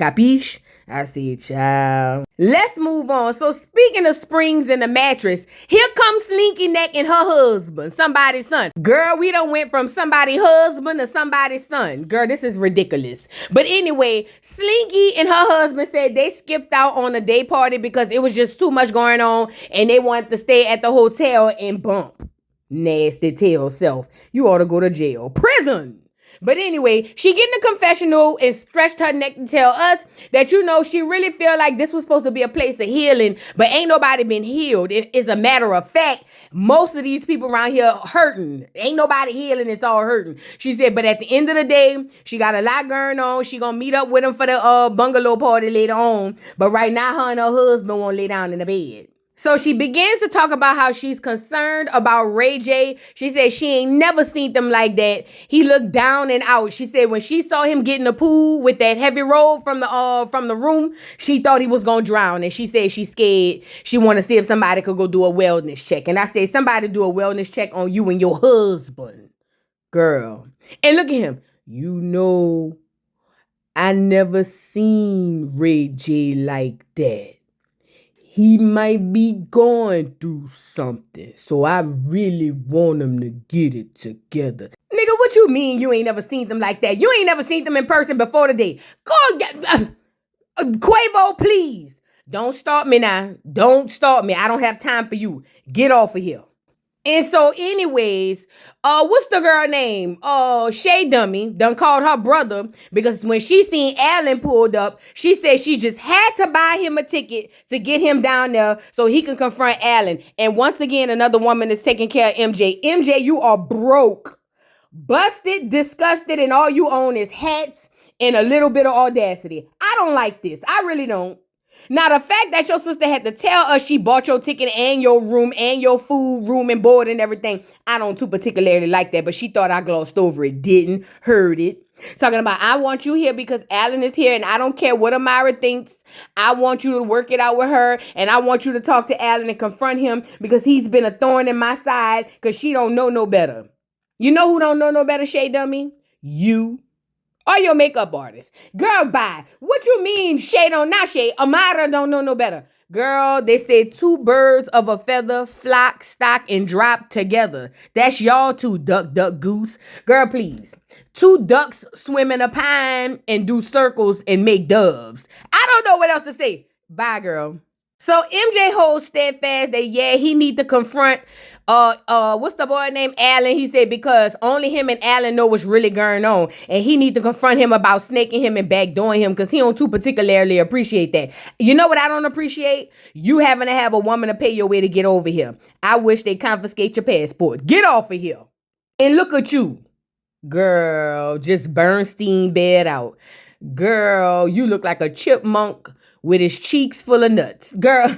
Capiche? I see, child. Let's move on. So speaking of springs in the mattress, here comes Slinky Neck and her husband, somebody's son. Girl, we done went from somebody's husband to somebody's son. Girl, this is ridiculous. But anyway, Slinky and her husband said they skipped out on a day party because it was just too much going on and they wanted to stay at the hotel and bump. Nasty tail self. You ought to go to jail. Prison. But anyway, she get in the confessional and stretched her neck to tell us that, you know, she really feel like this was supposed to be a place of healing, but ain't nobody been healed. It's a matter of fact, most of these people around here hurting. Ain't nobody healing, it's all hurting. She said, but at the end of the day, she got a lot going on. She gonna meet up with him for the bungalow party later on. But right now, her and her husband won't lay down in the bed. So she begins to talk about how she's concerned about Ray J. She said she ain't never seen them like that. He looked down and out. She said when she saw him get in the pool with that heavy roll from the room, she thought he was gonna drown. And she said she's scared. She want to see if somebody could go do a wellness check. And I said, somebody do a wellness check on you and your husband, girl. And look at him. You know, I never seen Ray J like that. He might be going through something, so I really want him to get it together. Nigga, what you mean you ain't never seen them like that? You ain't never seen them in person before today. Go get... Quavo, please. Don't start me now. Don't start me. I don't have time for you. Get off of here. And so anyways, what's the girl name? Shay Dummy done called her brother because when she seen Allan pulled up, she said she just had to buy him a ticket to get him down there so he can confront Allan. And once again, another woman is taking care of MJ. MJ, you are broke, busted, disgusted, and all you own is hats and a little bit of audacity. I don't like this. I really don't. Now, the fact that your sister had to tell us she bought your ticket and your room and your food, room and board and everything, I don't too particularly like that, but she thought I glossed over it. Didn't. Heard it. Talking about, I want you here because Allan is here and I don't care what Amara thinks. I want you to work it out with her and I want you to talk to Allan and confront him because he's been a thorn in my side because she don't know no better. You know who don't know no better, Shay Dummy? You. Or your makeup artist. Girl, bye. What you mean, Shay don't, not Shay, Amara don't know no better. Girl, they said two birds of a feather flock, stock, and drop together. That's y'all two, duck, duck, goose. Girl, please. Two ducks swim in a pine and do circles and make doves. I don't know what else to say. Bye, girl. So MJ holds steadfast that, yeah, he need to confront, what's the boy named Allan? He said because only him and Allan know what's really going on. And he need to confront him about snaking him and backdooring him because he don't too particularly appreciate that. You know what I don't appreciate? You having to have a woman to pay your way to get over here. I wish they confiscate your passport. Get off of here. And look at you. Girl, just Bernstein bed out. Girl, you look like a chipmunk with his cheeks full of nuts. Girl,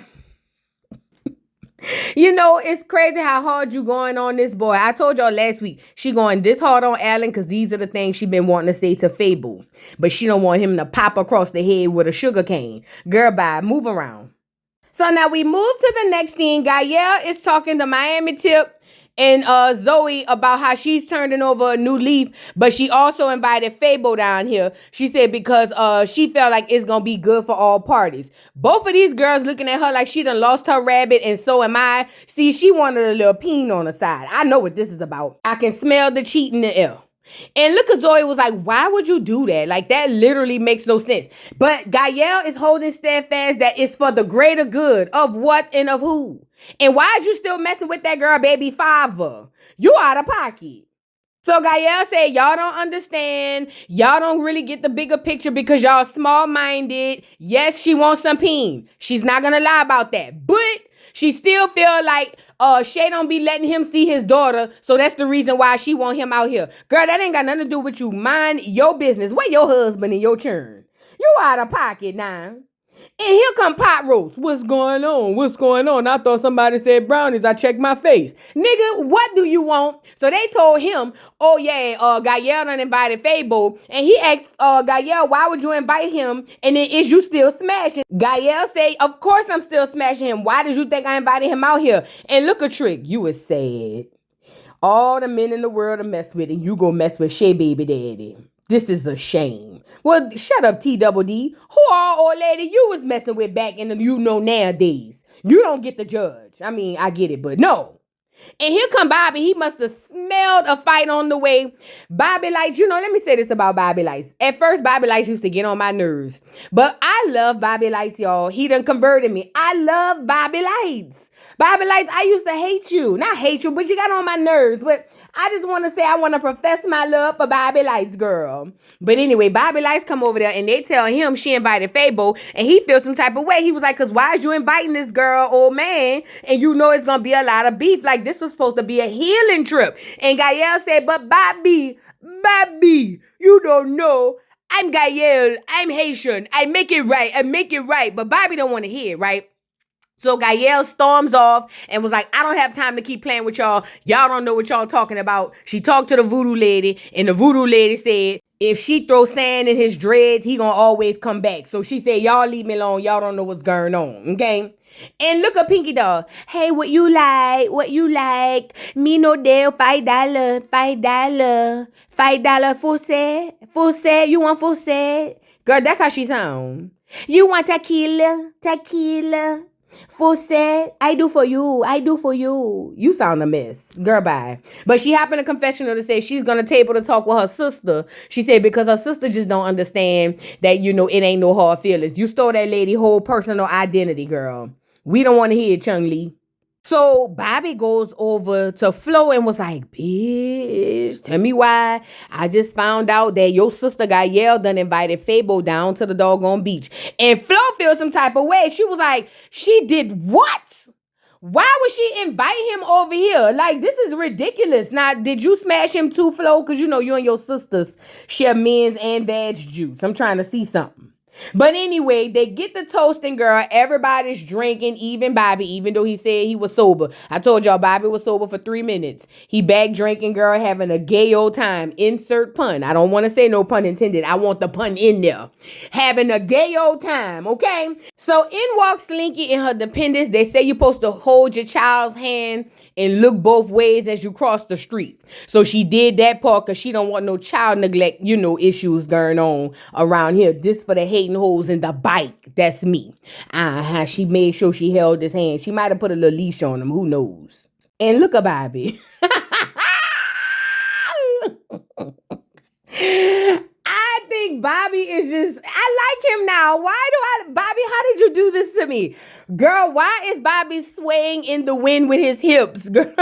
you know, it's crazy how hard you going on this boy. I told y'all last week, she going this hard on Allan because these are the things she been wanting to say to Fabo. But she don't want him to pop across the head with a sugar cane. Girl, bye. Move around. So now we move to the next scene. Gael is talking to Miami Tip and Zoe about how she's turning over a new leaf, but she also invited Fabo down here. She said because she felt like it's gonna be good for all parties. Both of these girls looking at her like she done lost her rabbit, and so am I. See, she wanted a little peen on the side. I know what this is about. I can smell the cheat in the air. And look at Zoe was like, why would you do that? Like, that literally makes no sense. But Gael is holding steadfast that it's for the greater good of what and of who. And why is you still messing with that girl, baby father? You out of pocket. So Gael said, y'all don't understand. Y'all don't really get the bigger picture because y'all small-minded. Yes, she wants some peen. She's not going to lie about that. But she still feel like Shay don't be letting him see his daughter. So that's the reason why she want him out here. Girl, that ain't got nothing to do with you. Mind your business. Where your husband and your churn? You out of pocket now. And here come Pot Roast. What's going on? What's going on? I thought somebody said brownies. I checked my face. Nigga, what do you want? So they told him, oh yeah, Gael done invited Fabo. And he asked Gael, why would you invite him? And then is you still smashing? Gael say, of course I'm still smashing him. Why did you think I invited him out here? And look a trick. You was sad. All the men in the world to mess with, and you go mess with Shay baby daddy. This is a shame. Well, shut up, T-double-D. Who are old lady you was messing with back in the nowadays? You don't get the judge. I mean, I get it, but no. And here come Bobby. He must have smelled a fight on the way. Bobby Lights, let me say this about Bobby Lights. At first, Bobby Lights used to get on my nerves. But I love Bobby Lights, y'all. He done converted me. I love Bobby Lights. Bobby Lights, I used to hate you. Not hate you, but you got on my nerves. But I just want to say I want to profess my love for Bobby Lights, girl. But anyway, Bobby Lights come over there and they tell him she invited Fabo and he feels some type of way. He was like, because why is you inviting this girl, old man? And you know it's going to be a lot of beef. Like this was supposed to be a healing trip. And Gael said, but Bobby, you don't know. I'm Gael. I'm Haitian. I make it right. But Bobby don't want to hear it, right? So Gael storms off and was like, I don't have time to keep playing with y'all. Y'all don't know what y'all talking about. She talked to the voodoo lady and the voodoo lady said, if she throws sand in his dreads, he gonna always come back. So she said, y'all leave me alone. Y'all don't know what's going on, okay? And look at Pinky Dog. Hey, what you like? Me no deal, $5. $5 full set. You want full set? Girl, that's how she sound. You want tequila? Full set, I do for you. You sound a mess. Girl, bye. But she happened to confessional to say she's going to table to talk with her sister. She said because her sister just don't understand that, it ain't no hard feelings. You stole that lady whole personal identity, girl. We don't want to hear it, Chung Lee. So Bobby goes over to Flo and was like, bitch, tell me why. I just found out that your sister Gael done invited Fabo down to the doggone beach. And Flo feels some type of way. She was like, she did what? Why would she invite him over here? Like, this is ridiculous. Now, did you smash him too, Flo? Because you and your sisters share men's and veg juice. I'm trying to see something. But anyway, they get the toasting, girl. Everybody's drinking, even Bobby, even though he said he was sober. I told y'all Bobby was sober for 3 minutes. He back drinking, girl, having a gay old time. Insert pun. I don't want to say no pun intended. I want the pun in there. Having a gay old time, okay? So in walks Slinky and her dependents. They say you're supposed to hold your child's hand and look both ways as you cross the street. So she did that part because she don't want no child neglect, issues going on around here. This for the hating hoes in the bike. That's me. She made sure she held his hand. She might have put a little leash on him. Who knows? And look at Bobby. I think Bobby is I like him now. Bobby, how did you do this to me? Girl, why is Bobby swaying in the wind with his hips, girl?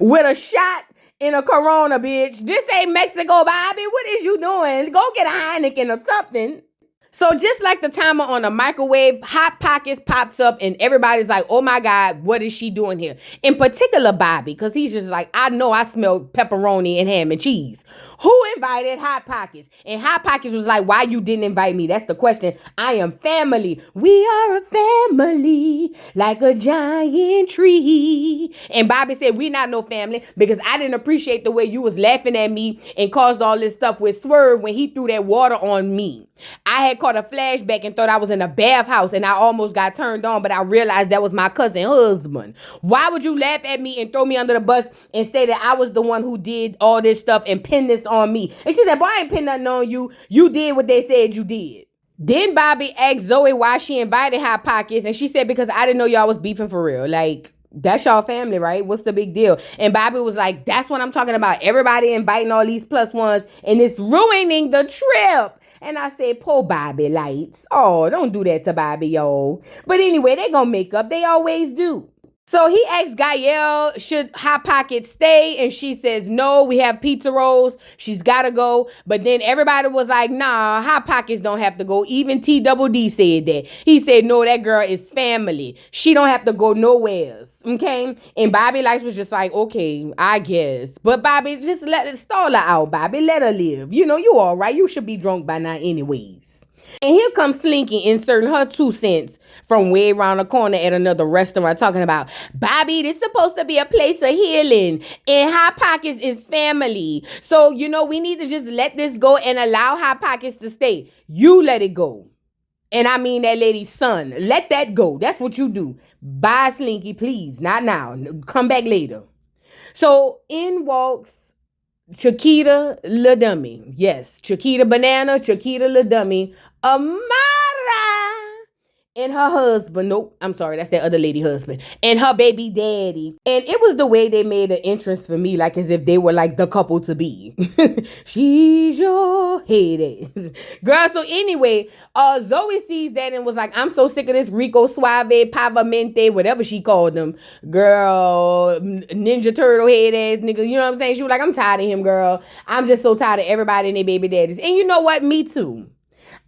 With a shot in a Corona, bitch. This ain't Mexico, Bobby. What is you doing? Go get a Heineken or something. So just like the timer on a microwave, Hot Pockets pops up and everybody's like, oh my God, what is she doing here? In particular, Bobby, because he's just like, I know I smell pepperoni and ham and cheese. Who invited Hot Pockets? And Hot Pockets was like, why you didn't invite me? That's the question. I am family. We are a family like a giant tree. And Bobby said, we not no family because I didn't appreciate the way you was laughing at me and caused all this stuff with Swerve when he threw that water on me. I had caught a flashback and thought I was in a bathhouse and I almost got turned on, but I realized that was my cousin husband. Why would you laugh at me and throw me under the bus and say that I was the one who did all this stuff and pin this on me? And she said, boy, I ain't pin nothing on you. You did what they said you did. Then Bobby asked Zoe why she invited Hot Pockets, and she said, because I didn't know y'all was beefing for real. Like, that's y'all family, right? What's the big deal? And Bobby was like, that's what I'm talking about. Everybody inviting all these plus ones, and it's ruining the trip. And I said, poor Bobby Lights. Oh, don't do that to Bobby, yo. But anyway, they gonna make up. They always do. So he asked Gael, should Hot Pocket stay? And she says, no, we have pizza rolls. She's got to go. But then everybody was like, nah, Hot Pockets don't have to go. Even T-double-D said that. He said, no, that girl is family. She don't have to go nowhere. Okay? And Bobby Lights was just like, okay, I guess. But Bobby, just let it stall her out, Bobby. Let her live. You all right. You should be drunk by now anyways. And here comes Slinky inserting her 2 cents from way around the corner at another restaurant talking about, Bobby, this is supposed to be a place of healing and Hot Pockets is family. So, we need to just let this go and allow Hot Pockets to stay. You let it go. And I mean that lady's son. Let that go. That's what you do. Bye, Slinky, please. Not now. Come back later. So in walks Chiquita La Dummy. Yes, Chiquita Banana, Chiquita La Dummy. Amara and her husband. Nope, I'm sorry, that's that other lady husband. And her baby daddy. And it was the way they made an entrance for me, like as if they were like the couple to be. She's your Hades. Girl, so anyway, Zoe sees that and was like, I'm so sick of this Rico Suave, Pavamente, whatever she called them. Girl, Ninja Turtle head ass nigga. You know what I'm saying? She was like, I'm tired of him, girl. I'm just so tired of everybody and their baby daddies. And you know what? Me too.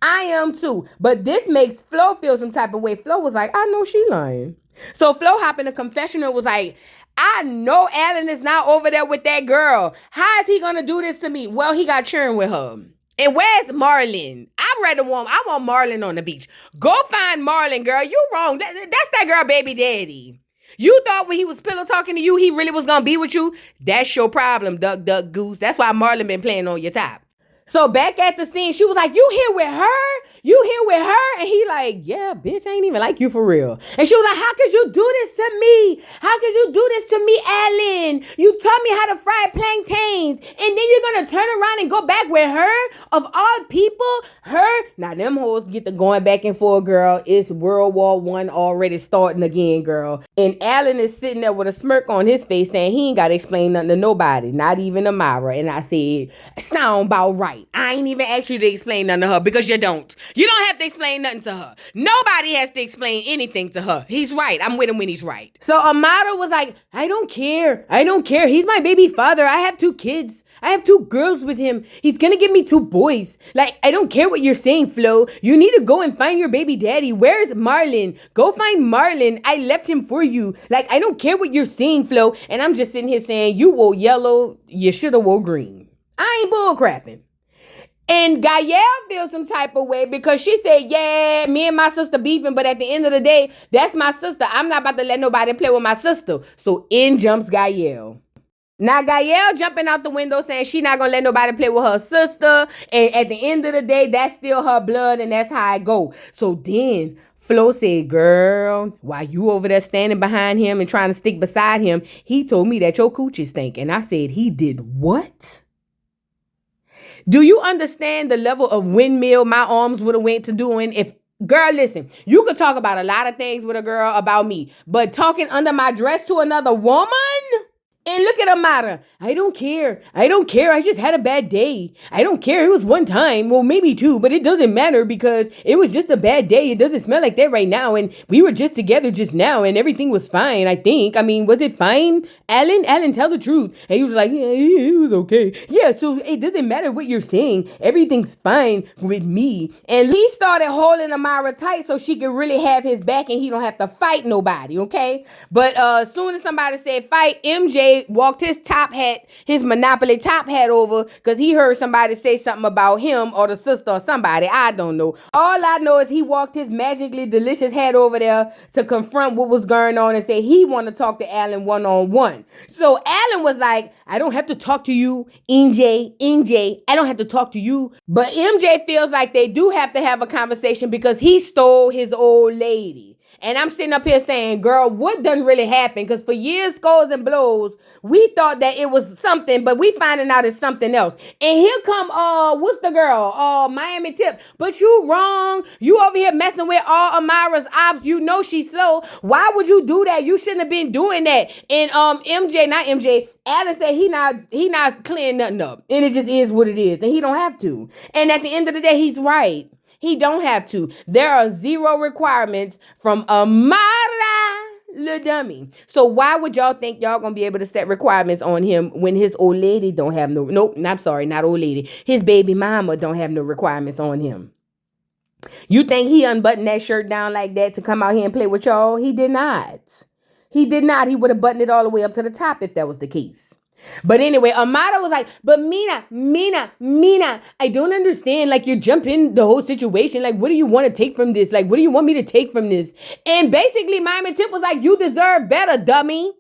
I am too. But this makes Flo feel some type of way. Flo was like, I know she lying. So Flo hopped in the confessional, was like, I know Allan is not over there with that girl. How is he gonna do this to me? Well, he got churned with her. And where's Marlon? I want Marlon on the beach. Go find Marlon, girl. You wrong. That's that girl baby daddy. You thought when he was pillow talking to you, he really was gonna be with you? That's your problem, duck, duck, goose. That's why Marlon been playing on your top. So back at the scene, she was like, you here with her? You here with her? And he like, yeah, bitch, I ain't even like you for real. And she was like, how could you do this to me? How could you do this to me, Allan? You taught me how to fry plantains. And then you're going to turn around and go back with her? Of all people, her? Now, them hoes get to going back and forth, girl. It's World War I already starting again, girl. And Allan is sitting there with a smirk on his face saying he ain't got to explain nothing to nobody, not even Amara. And I said, sound about right. I ain't even asked you to explain nothing to her because you don't. You don't have to explain nothing to her. Nobody has to explain anything to her. He's right. I'm with him when he's right. So Amara was like, I don't care. I don't care. He's my baby father. I have 2 kids. I have 2 girls with him. He's gonna give me 2 boys. Like, I don't care what you're saying, Flo. You need to go and find your baby daddy. Where's Marlon? Go find Marlon. I left him for you. Like, I don't care what you're saying, Flo. And I'm just sitting here saying, you wore yellow. You should have wore green. I ain't bull crapping. And Gael feels some type of way because she said, yeah, me and my sister beefing, but at the end of the day, that's my sister. I'm not about to let nobody play with my sister. So in jumps Gael. Now Gael jumping out the window saying she not gonna let nobody play with her sister. And at the end of the day, that's still her blood and that's how I go. So then Flo said, girl, while you over there standing behind him and trying to stick beside him, he told me that your coochie stink. And I said, he did what? Do you understand the level of windmill my arms would have went to doing if, girl, listen, you could talk about a lot of things with a girl about me, but talking under my dress to another woman? And look at Amara. I don't care. I don't care. I just had a bad day. I don't care. It was one time. Well, maybe 2, but it doesn't matter because it was just a bad day. It doesn't smell like that right now. And we were just together just now and everything was fine, I think. I mean, was it fine? Allan, tell the truth. And he was like, yeah, it was okay. Yeah, so it doesn't matter what you're saying. Everything's fine with me. And he started holding Amara tight so she could really have his back and he don't have to fight nobody, okay? But as soon as somebody said fight, MJ walked his Monopoly top hat over because he heard somebody say something about him or the sister or somebody. I don't know. All I know is he walked his magically delicious hat over there to confront what was going on and say he want to talk to Allan one-on-one. So Allan was like, I don't have to talk to you, MJ. I don't have to talk to you. But MJ feels like they do have to have a conversation because he stole his old lady. And I'm sitting up here saying, girl, what done really happened? Because for years, skulls and blows, we thought that it was something, but we finding out it's something else. And here come, what's the girl? Miami Tip. But you wrong. You over here messing with all Amara's ops. You know she's slow. Why would you do that? You shouldn't have been doing that. And Allan said he not clearing nothing up. And it just is what it is. And he don't have to. And at the end of the day, he's right. He don't have to. There are 0 requirements from Amara Le Dummy. So why would y'all think y'all gonna be able to set requirements on him when his old lady don't have no, nope, I'm sorry, not old lady. His baby mama don't have no requirements on him. You think he unbuttoned that shirt down like that to come out here and play with y'all? He did not. He did not. He would have buttoned it all the way up to the top if that was the case. But anyway, Amara was like, but Mina, I don't understand. Like, you're jumping the whole situation. Like, what do you want to take from this? Like, what do you want me to take from this? And basically, Mami Tip was like, you deserve better, dummy.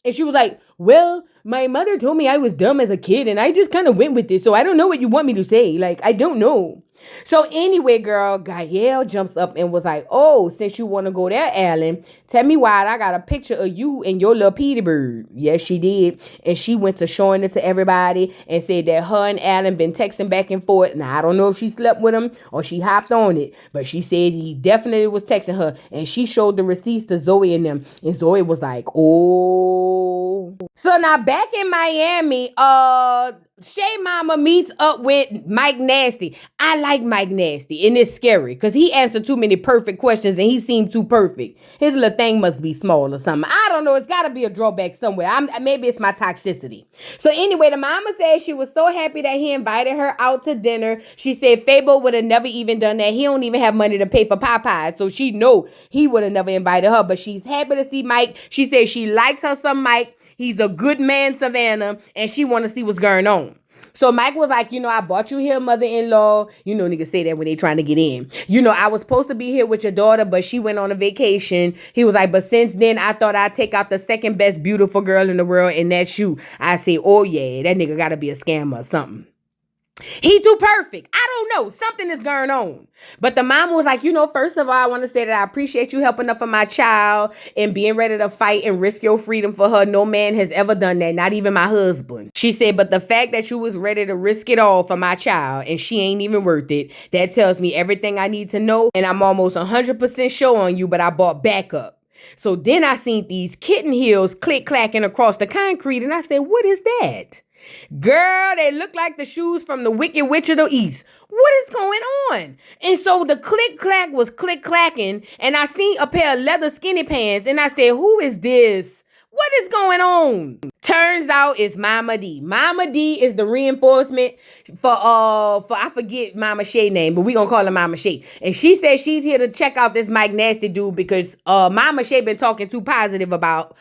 And she was like, well, my mother told me I was dumb as a kid and I just kind of went with it. So I don't know what you want me to say. Like, I don't know. So anyway, girl, Gael jumps up and was like, oh, since you want to go there, Allan, tell me why I got a picture of you and your little Petey bird. Yes, she did. And she went to showing it to everybody and said that her and Allan been texting back and forth. Now, I don't know if she slept with him or she hopped on it, but she said he definitely was texting her. And she showed the receipts to Zoe and them. And Zoe was like, oh. So now back in Miami, Shay Mama meets up with Mike Nasty. I like Mike Nasty, and it's scary because he answered too many perfect questions and he seemed too perfect. His little thing must be small or something. I don't know. It's got to be a drawback somewhere. Maybe it's my toxicity. So anyway, the mama said she was so happy that he invited her out to dinner. She said Fabo would have never even done that. He don't even have money to pay for Popeyes, so she know he would have never invited her. But she's happy to see Mike. She said she likes her some Mike. He's a good man, Savannah, and she want to see what's going on. So Mike was like, I brought you here, mother-in-law. Niggas say that when they trying to get in. I was supposed to be here with your daughter, but she went on a vacation. He was like, but since then, I thought I'd take out the second best beautiful girl in the world, and that's you. I say, oh, yeah, that nigga got to be a scammer or something. He too perfect. I don't know. Something is going on. But the mama was like, first of all, I want to say that I appreciate you helping up for my child and being ready to fight and risk your freedom for her. No man has ever done that. Not even my husband. She said, but the fact that you was ready to risk it all for my child and she ain't even worth it, that tells me everything I need to know. And I'm almost 100% sure on you, but I bought backup. So then I seen these kitten heels click-clacking across the concrete and I said, what is that? Girl, they look like the shoes from the Wicked Witch of the East. What is going on? And so the click-clack was click-clacking, and I seen a pair of leather skinny pants, and I said, who is this? What is going on? Turns out it's Mama D. Mama D is the reinforcement for I forget Mama Shay name, but we gonna call her Mama Shay. And she said she's here to check out this Mike Nasty dude because Mama Shay been talking too positive about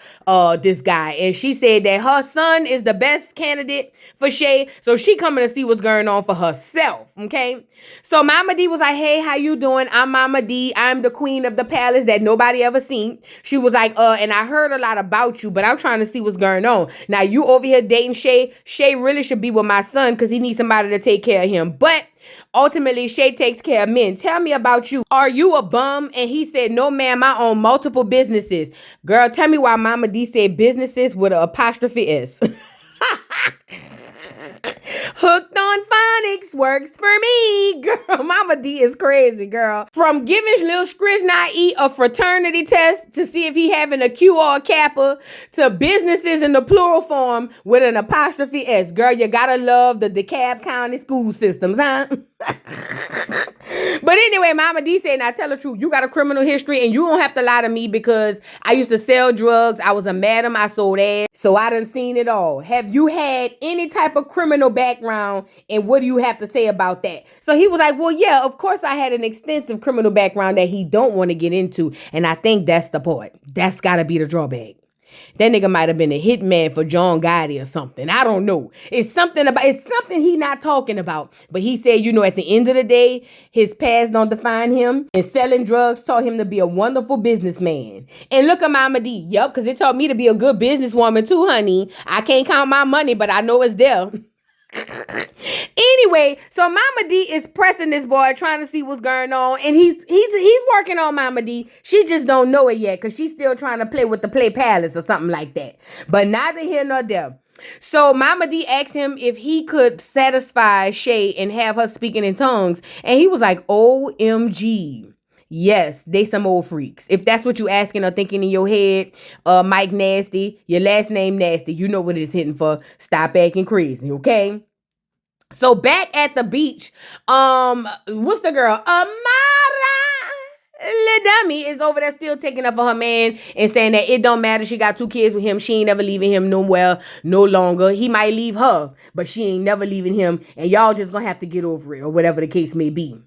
this guy. And she said that her son is the best candidate for Shay. So she coming to see what's going on for herself. Okay. So Mama D was like, hey, how you doing? I'm Mama D. I'm the queen of the palace that nobody ever seen. She was like, and I heard a lot about you, but I'm trying to see what's going on. Now, you over here dating Shay. Shay really should be with my son because he needs somebody to take care of him. But ultimately, Shay takes care of men. Tell me about you. Are you a bum? And he said, no, ma'am, I own multiple businesses. Girl, tell me why Mama D said businesses with an apostrophe S. Hooked on phonics works for me. Girl, Mama D is crazy, girl. From giving little Skrizz a fraternity test to see if he having a Q or a Kappa to businesses in the plural form with an apostrophe S. Girl, you gotta love the DeKalb County school systems, huh? But anyway, Mama D said, now tell the truth. You got a criminal history and you don't have to lie to me because I used to sell drugs. I was a madam. I sold ass. So I done seen it all. Have you had any type of criminal background? And what do you have to say about that? So he was like, well, yeah, of course I had an extensive criminal background that he don't want to get into. And I think that's the part. That's got to be the drawback. That nigga might have been a hitman for John Gotti or something. I don't know. It's something he not talking about. But he said, at the end of the day, his past don't define him. And selling drugs taught him to be a wonderful businessman. And look at Mama D. Yup, because it taught me to be a good businesswoman too, honey. I can't count my money, but I know it's there. Anyway, so Mama D is pressing this boy, trying to see what's going on, and he's working on Mama D. She just don't know it yet because she's still trying to play with the play palace or something like that. But neither here nor there. So Mama D asked him if he could satisfy Shay and have her speaking in tongues, and he was like, OMG. Yes, they some old freaks. If that's what you asking or thinking in your head, Mike Nasty, your last name Nasty, you know what it's hitting for. Stop acting crazy, okay? So back at the beach, what's the girl? Amara Dummy is over there still taking up for her man and saying that it don't matter. She got 2 kids with him. She ain't never leaving him no longer. He might leave her, but she ain't never leaving him. And y'all just gonna have to get over it or whatever the case may be.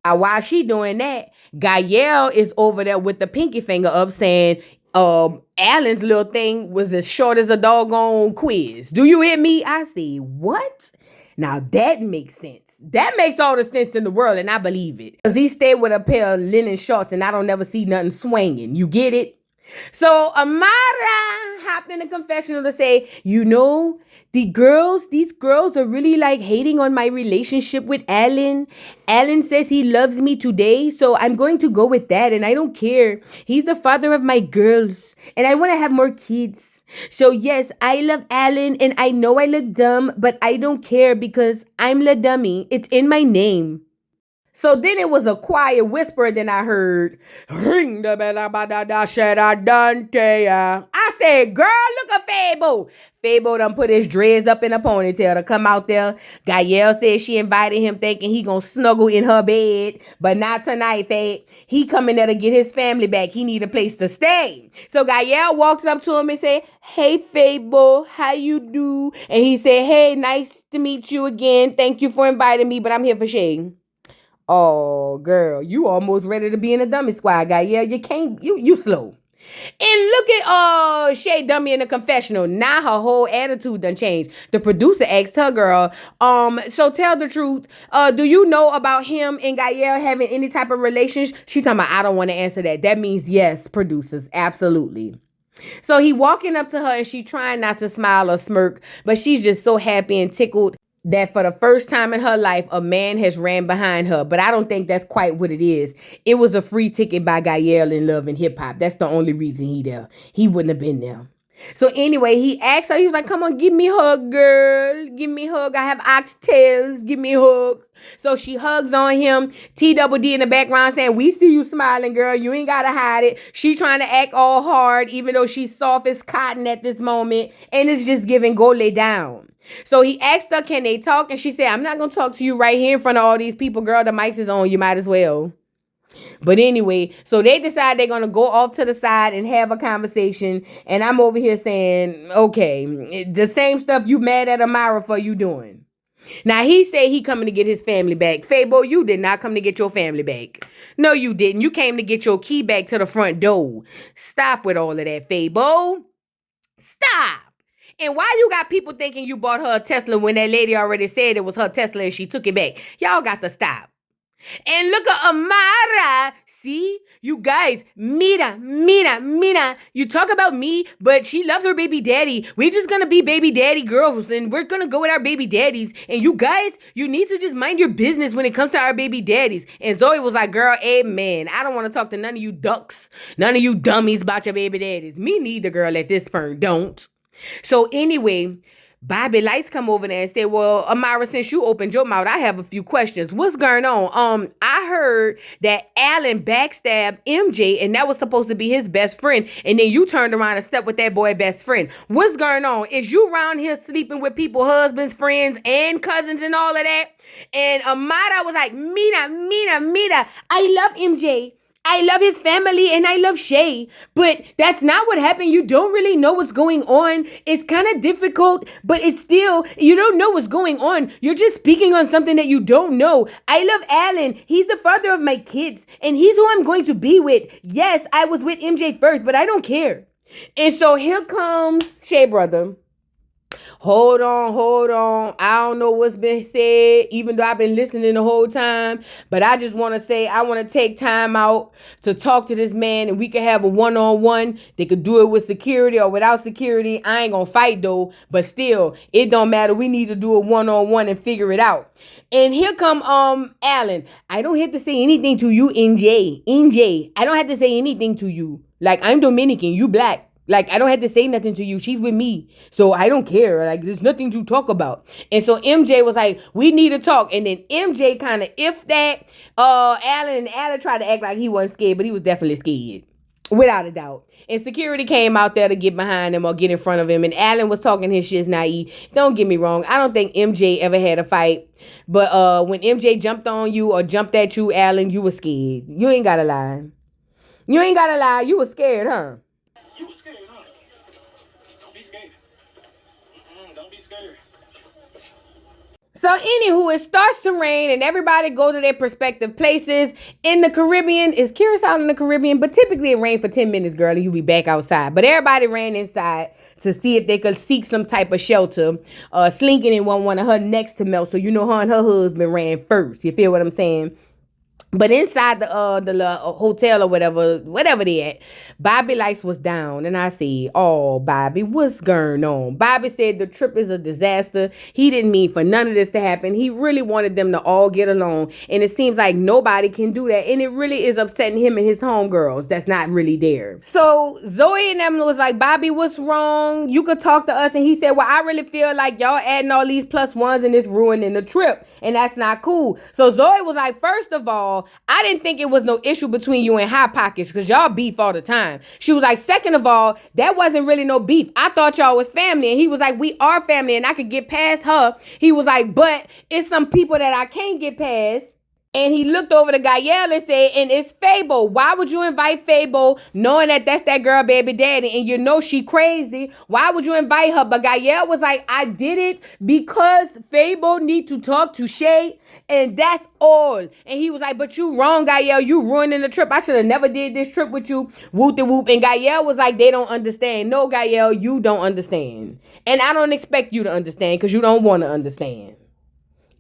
While she doing that, Gael is over there with the pinky finger up saying, Allan's little thing was as short as a doggone quiz. Do you hear me? I say, what? Now that makes sense. That makes all the sense in the world, and I believe it. Because he stayed with a pair of linen shorts, and I don't never see nothing swinging. You get it? So Amara popped in the confessional to say, you know, these girls are really like hating on my relationship with Allan. Allan says he loves me today, so I'm going to go with that, and I don't care. He's the father of my girls, and I want to have more kids. So yes, I love Allan, and I know I look dumb, but I don't care because I'm la dummy. It's in my name. So then it was a quiet whisper. Then I heard, ring the bell, da said I done tell ya. I said, girl, look at Fabo. Fabo done put his dreads up in a ponytail to come out there. Gael said she invited him thinking he gonna snuggle in her bed. But not tonight, Fade. He coming there to get his family back. He need a place to stay. So Gael walks up to him and say, hey, Fabo, how you do? And he said, hey, nice to meet you again. Thank you for inviting me, but I'm here for Shay. Oh, girl, you almost ready to be in a dummy squad, guy. Yeah, you can't, you slow. And look at Shay Dummy in the confessional. Now her whole attitude done changed. The producer asked her, girl, so tell the truth. Do you know about him and Gael having any type of relationship? She talking about, I don't want to answer that. That means yes, producers, absolutely. So he walking up to her and she trying not to smile or smirk, but she's just so happy and tickled that for the first time in her life, a man has ran behind her. But I don't think that's quite what it is. It was a free ticket by Gael in Love and Hip Hop. That's the only reason he there. He wouldn't have been there. So anyway, he asked her, he was like, come on, give me a hug, girl. Give me a hug. I have oxtails. Give me a hug. So she hugs on him. T-double-D in the background saying, we see you smiling, girl. You ain't got to hide it. She trying to act all hard, even though she's soft as cotton at this moment. And it's just giving, go lay down. So he asked her, can they talk? And she said, I'm not going to talk to you right here in front of all these people, girl. The mic is on. You might as well. But anyway, so they decide they're going to go off to the side and have a conversation. And I'm over here saying, okay, the same stuff you mad at Amara for, you doing. Now, he said he coming to get his family back. Fabo, you did not come to get your family back. No, you didn't. You came to get your key back to the front door. Stop with all of that, Fabo. Stop. And why you got people thinking you bought her a Tesla when that lady already said it was her Tesla and she took it back? Y'all got to stop. And look at Amara. See? You guys, mira. You talk about me, but she loves her baby daddy. We're just going to be baby daddy girls, and we're going to go with our baby daddies. And you guys, you need to just mind your business when it comes to our baby daddies. And Zoe was like, girl, amen. I don't want to talk to none of you ducks, none of you dummies about your baby daddies. Me neither, girl, at this point. Don't. So anyway, Bobby Lights come over there and say, well, Amara, since you opened your mouth, I have a few questions. What's going on? I heard that Allan backstabbed MJ and that was supposed to be his best friend. And then you turned around and slept with that boy best friend. What's going on? Is you around here sleeping with people, husbands, friends, and cousins and all of that? And Amara was like, Mina, I love MJ. I love his family and I love Shay, but that's not what happened. You don't really know what's going on. It's kind of difficult, but it's still, you don't know what's going on. You're just speaking on something that you don't know. I love Allan. He's the father of my kids and he's who I'm going to be with. Yes, I was with MJ first, but I don't care. And so here comes Shay brother. Hold on. I don't know what's been said, even though I've been listening the whole time. But I just want to say, I want to take time out to talk to this man and we can have a one-on-one. They could do it with security or without security. I ain't going to fight though. But still, it don't matter. We need to do a one-on-one and figure it out. And here come Allan. I don't have to say anything to you, NJ. I don't have to say anything to you. Like, I'm Dominican. You black. Like, I don't have to say nothing to you. She's with me. So I don't care. Like, there's nothing to talk about. And so MJ was like, we need to talk. And then MJ kind of if that. Allan tried to act like he wasn't scared, but he was definitely scared. Without a doubt. And security came out there to get behind him or get in front of him. And Allan was talking his shit naive. Don't get me wrong. I don't think MJ ever had a fight. But when MJ jumped on you or jumped at you, Allan, you were scared. You ain't got to lie. You were scared, huh? You were scared, huh? Don't be scared. Don't be scared. So anywho, it starts to rain and everybody go to their prospective places. In the Caribbean, it's Curacao in the Caribbean, but typically it rained for 10 minutes, girl, and you be back outside. But everybody ran inside to see if they could seek some type of shelter. Slinky didn't want one of her necks to melt, so you know her and her husband ran first. You feel what I'm saying? But inside the hotel or whatever they at, Bobby lights was down, and I said, "Oh, Bobby, what's going on?" Bobby said the trip is a disaster. He didn't mean for none of this to happen. He really wanted them to all get along, and it seems like nobody can do that, and it really is upsetting him and his homegirls. That's not really there. So Zoe and them was like, "Bobby, what's wrong? You could talk to us." And he said, "Well, I really feel like y'all adding all these plus ones and it's ruining the trip, and that's not cool." So Zoe was like, "First of all, I didn't think it was no issue between you and Hot Pockets because y'all beef all the time." She was like, "Second of all, that wasn't really no beef. I thought y'all was family." And he was like, "We are family," and I could get past her. He was like, "But it's some people that I can't get past." And he looked over to Gael and said, "And it's Fabo. Why would you invite Fabo knowing that that's that girl baby daddy and you know she crazy? Why would you invite her?" But Gael was like, "I did it because Fabo need to talk to Shay and that's all." And he was like, "But you wrong, Gael. You ruining the trip. I should have never did this trip with you." Whoop de whoop. And Gael was like, "They don't understand." No, Gael, you don't understand. And I don't expect you to understand because you don't want to understand.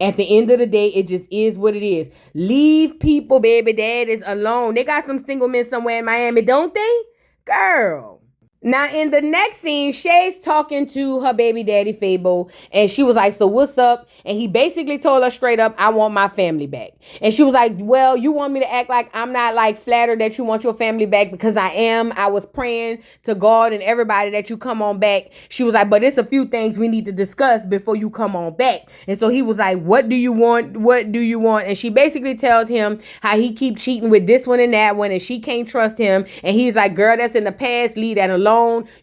At the end of the day, it just is what it is. Leave people, baby daddies, alone. They got some single men somewhere in Miami, don't they? Girl. Now, in the next scene, Shay's talking to her baby daddy, Fabo, and she was like, "So what's up?" And he basically told her straight up, "I want my family back." And she was like, "Well, you want me to act like I'm not like flattered that you want your family back because I am. I was praying to God and everybody that you come on back." She was like, "But it's a few things we need to discuss before you come on back." And so he was like, "What do you want? What do you want?" And she basically tells him how he keep cheating with this one and that one and she can't trust him. And he's like, "Girl, that's in the past. Leave that alone.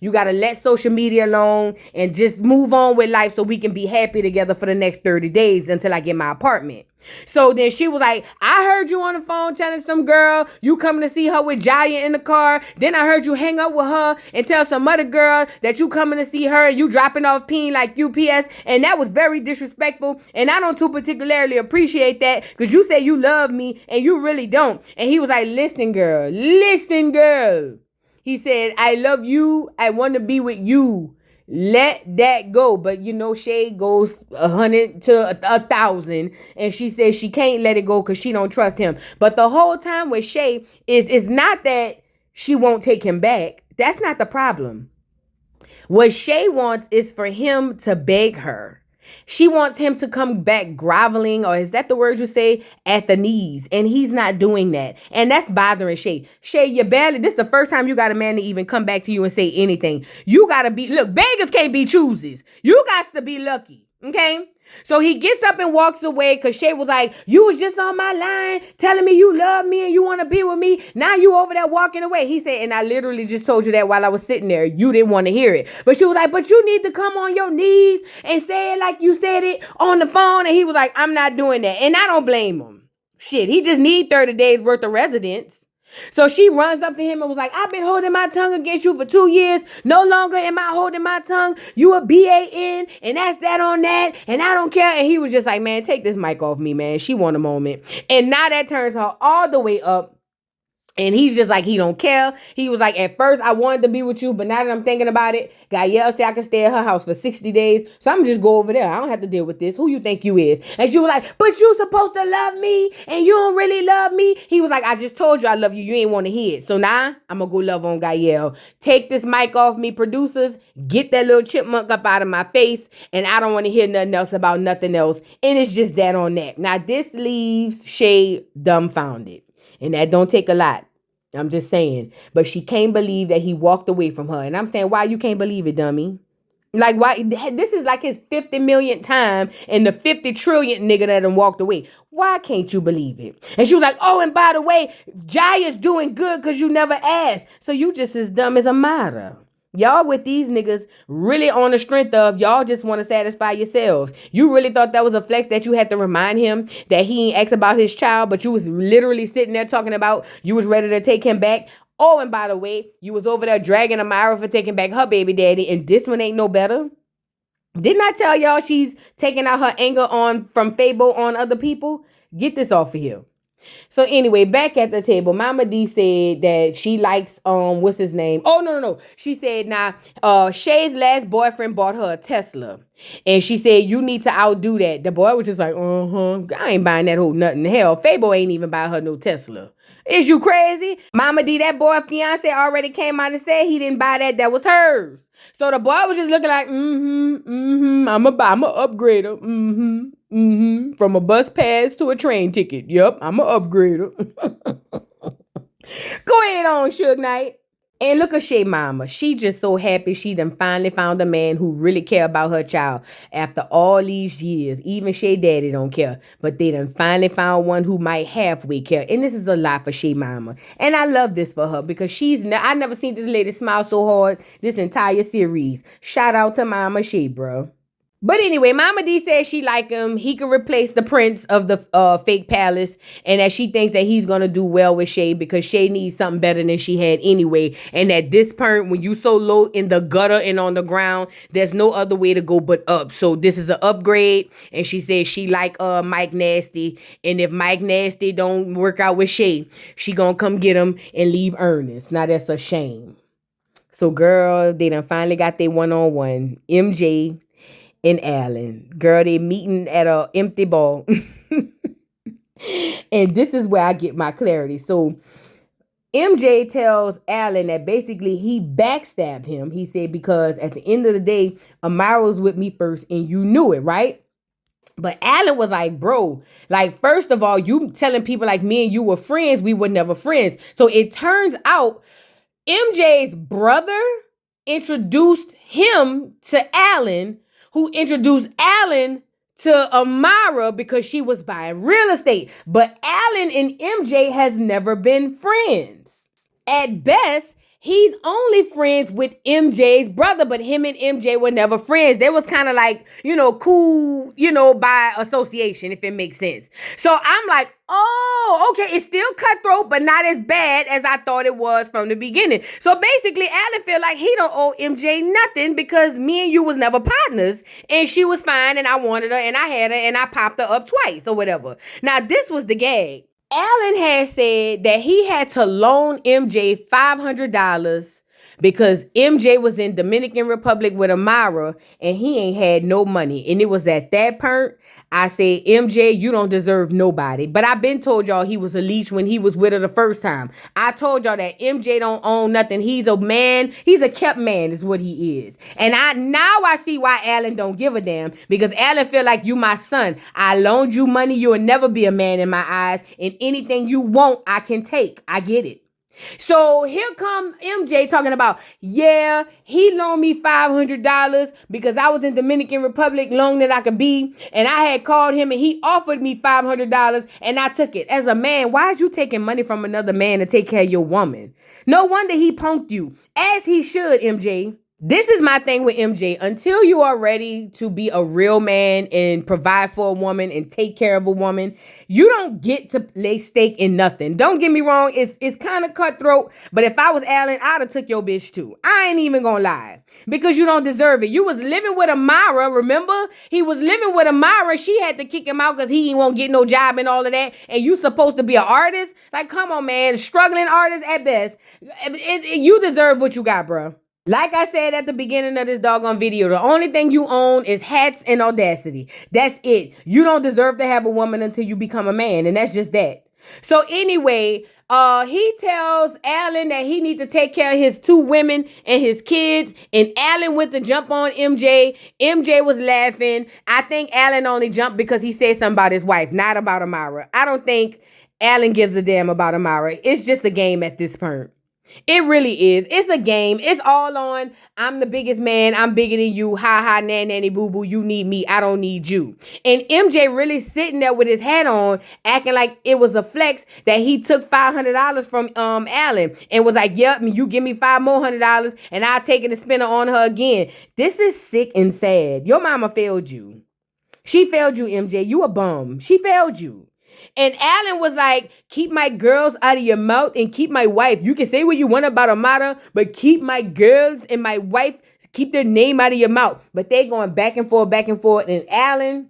You got to let social media alone and just move on with life so we can be happy together for the next 30 days until I get my apartment." So then she was like, "I heard you on the phone telling some girl you coming to see her with Jaya in the car. Then I heard you hang up with her and tell some other girl that you coming to see her and you dropping off peen like UPS. And that was very disrespectful. And I don't too particularly appreciate that because you say you love me and you really don't." And he was like, "Listen, girl. Listen, girl." He said, "I love you. I want to be with you. Let that go." But you know, Shay goes 100 to 1,000, and she says she can't let it go because she don't trust him. But the whole time with Shay is not that she won't take him back. That's not the problem. What Shay wants is for him to beg her. She wants him to come back groveling, or is that the word you say, at the knees? And he's not doing that. And that's bothering Shay. Shay, you barely, this is the first time you got a man to even come back to you and say anything. You got to be, look, beggars can't be choosers. You got to be lucky, okay? So he gets up and walks away because Shay was like, "You was just on my line telling me you love me and you want to be with me. Now you over there walking away." He said, "And I literally just told you that while I was sitting there. You didn't want to hear it." But she was like, "But you need to come on your knees and say it like you said it on the phone." And he was like, "I'm not doing that." And I don't blame him. Shit, he just need 30 days worth of residence. So she runs up to him and was like, "I've been holding my tongue against you for 2 years. No longer am I holding my tongue. You a BAN and that's that on that. And I don't care." And he was just like, "Man, take this mic off me, man." She want a moment. And now that turns her all the way up. And he's just like, he don't care. He was like, "At first I wanted to be with you, but now that I'm thinking about it, Gael said I can stay at her house for 60 days. So I'm just go over there. I don't have to deal with this. Who you think you is?" And she was like, "But you supposed to love me and you don't really love me." He was like, "I just told you I love you. You ain't want to hear it. So now I'm going to go love on Gael. Take this mic off me, producers. Get that little chipmunk up out of my face. And I don't want to hear nothing else about nothing else." And it's just that on that. Now this leaves Shay dumbfounded. And that don't take a lot. I'm just saying. But she can't believe that he walked away from her. And I'm saying, why you can't believe it, dummy? Like, why? This is like his 50 millionth time and the 50 trillionth nigga that done walked away. Why can't you believe it? And she was like, "Oh, and by the way, Jaya's doing good because you never asked. So you just as dumb as Amara." Y'all with these niggas really on the strength of y'all just want to satisfy yourselves. You really thought that was a flex that you had to remind him that he ain't asked about his child, but you was literally sitting there talking about you was ready to take him back. Oh, and by the way, you was over there dragging Amara for taking back her baby daddy, and this one ain't no better. Didn't I tell y'all she's taking out her anger from Fabo on other people? Get this off of here. So anyway, back at the table, Mama D said that she likes what's his name? Oh no. She said Shay's last boyfriend bought her a Tesla. And she said you need to outdo that. The boy was just like, I ain't buying that whole nothing. Hell, Fabo ain't even buy her no Tesla. Is you crazy? Mama D, that boy fiance already came out and said he didn't buy that. That was hers. So the boy was just looking like, I'ma upgrade her. From a bus pass to a train ticket. Yep, I'ma upgrade her. Go ahead on, Suge Knight. And look at Shay mama. She just so happy she done finally found a man who really care about her child. After all these years, even Shay daddy don't care. But they done finally found one who might halfway care. And this is a lot for Shay mama. And I love this for her because I never seen this lady smile so hard this entire series. Shout out to Mama Shay, bro. But anyway, Mama D says she like him. He can replace the prince of the fake palace, and that she thinks that he's gonna do well with Shay because Shay needs something better than she had anyway. And at this point, when you so low in the gutter and on the ground, there's no other way to go but up. So this is an upgrade. And she says she like Mike Nasty, and if Mike Nasty don't work out with Shay, she gonna come get him and leave Ernest. Now that's a shame. So girl, they done finally got their one-on-one. MJ and Allan. Girl, they meeting at a empty ball. And this is where I get my clarity. So MJ tells Allan that basically he backstabbed him. He said, because at the end of the day, Amara was with me first and you knew it, right? But Allan was like, bro, like, first of all, you telling people like me and you were friends, we were never friends. So it turns out MJ's brother introduced him to Allan, who introduced Allan to Amara because she was buying real estate. But Allan and MJ has never been friends. At best, he's only friends with MJ's brother, but him and MJ were never friends. They was kind of like, cool, by association, if it makes sense. So I'm like, oh, okay, it's still cutthroat, but not as bad as I thought it was from the beginning. So basically, Allan feel like he don't owe MJ nothing because me and you was never partners, and she was fine, and I wanted her, and I had her, and I popped her up twice or whatever. Now, this was the gag. Allan had said that he had to loan MJ $500 because MJ was in Dominican Republic with Amara and he ain't had no money. And it was at that point I said, MJ, you don't deserve nobody. But I've been told y'all he was a leech when he was with her the first time. I told y'all that MJ don't own nothing. He's a man. He's a kept man is what he is. And now I see why Allan don't give a damn, because Allan feel like you my son. I loaned you money. You'll never be a man in my eyes. And anything you want, I can take. I get it. So here come MJ talking about, yeah, he loaned me $500 because I was in Dominican Republic long that I could be. And I had called him and he offered me $500 and I took it. As a man, why is you taking money from another man to take care of your woman? No wonder he punked you, as he should, MJ. This is my thing with MJ. Until you are ready to be a real man and provide for a woman and take care of a woman, you don't get to lay stake in nothing. Don't get me wrong. It's kind of cutthroat. But if I was Allan, I'd have took your bitch too. I ain't even gonna lie. Because you don't deserve it. You was living with Amara, remember? He was living with Amara. She had to kick him out because he won't get no job and all of that. And you supposed to be an artist? Like, come on, man. Struggling artist at best. You deserve what you got, bro. Like I said at the beginning of this doggone video, the only thing you own is hats and audacity. That's it. You don't deserve to have a woman until you become a man, and that's just that. So anyway, he tells Allan that he needs to take care of his 2 women and his kids, and Allan went to jump on MJ. MJ was laughing. I think Allan only jumped because he said something about his wife, not about Amara. I don't think Allan gives a damn about Amara. It's just a game at this point. It really is. It's a game. It's all on, I'm the biggest man. I'm bigger than you. Ha ha, nanny boo boo. You need me. I don't need you. And MJ really sitting there with his hat on, acting like it was a flex that he took $500 from Allan and was like, yep, you give me $5 more and I'll take it and spend it on her again. This is sick and sad. Your mama failed you. She failed you, MJ. You a bum. She failed you. And Allan was like, keep my girls out of your mouth and keep my wife. You can say what you want about Amara, but keep my girls and my wife, keep their name out of your mouth. But they going back and forth. And Allan,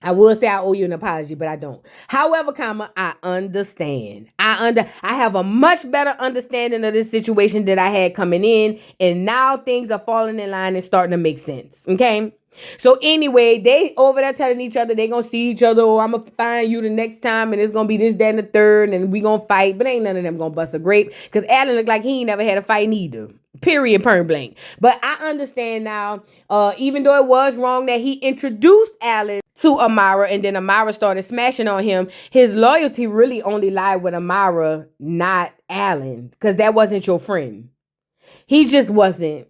I will say I owe you an apology, but I don't. However, comma, I understand. I have a much better understanding of this situation that I had coming in, and now things are falling in line and starting to make sense. Okay. So anyway, they over there telling each other they gonna see each other. Oh, I'm gonna find you the next time, and it's gonna be this, that, and the third, and we gonna fight. But ain't none of them gonna bust a grape because Allan looked like he ain't never had a fight neither. Period, point blank. But I understand now. Even though it was wrong that he introduced Allan to Amara, and then Amara started smashing on him, his loyalty really only lied with Amara, not Allan, because that wasn't your friend. He just wasn't.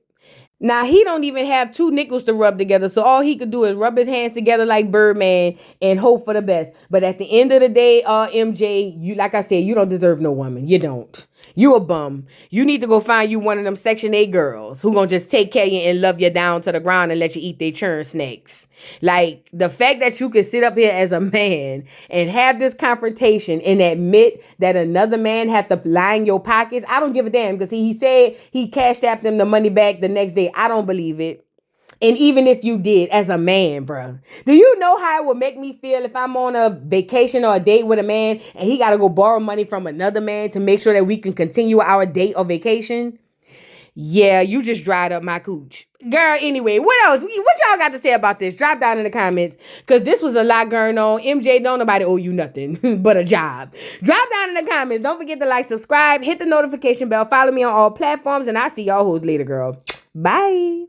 Now he don't even have two nickels to rub together, so all he could do is rub his hands together like Birdman and hope for the best. But at the end of the day, MJ, you, like I said, you don't deserve no woman. You don't. You a bum. You need to go find you one of them Section 8 girls who gonna just take care of you and love you down to the ground and let you eat their churn snakes. Like, the fact that you could sit up here as a man and have this confrontation and admit that another man had to line your pockets, I don't give a damn, because he said he cashed out them the money back the next day. I don't believe it. And even if you did, as a man, bro, do you know how it would make me feel if I'm on a vacation or a date with a man and he got to go borrow money from another man to make sure that we can continue our date or vacation? Yeah, you just dried up my cooch. Girl, anyway, what else? What y'all got to say about this? Drop down in the comments, because this was a lot going on. MJ, don't nobody owe you nothing but a job. Drop down in the comments. Don't forget to like, subscribe, hit the notification bell, follow me on all platforms, and I'll see y'all hoes later, girl. Bye.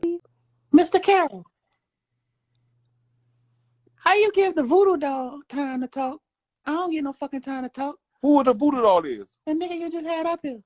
Mr. Carroll, how you give the voodoo dog time to talk? I don't get no fucking time to talk. Who the voodoo doll is? The nigga you just had up here.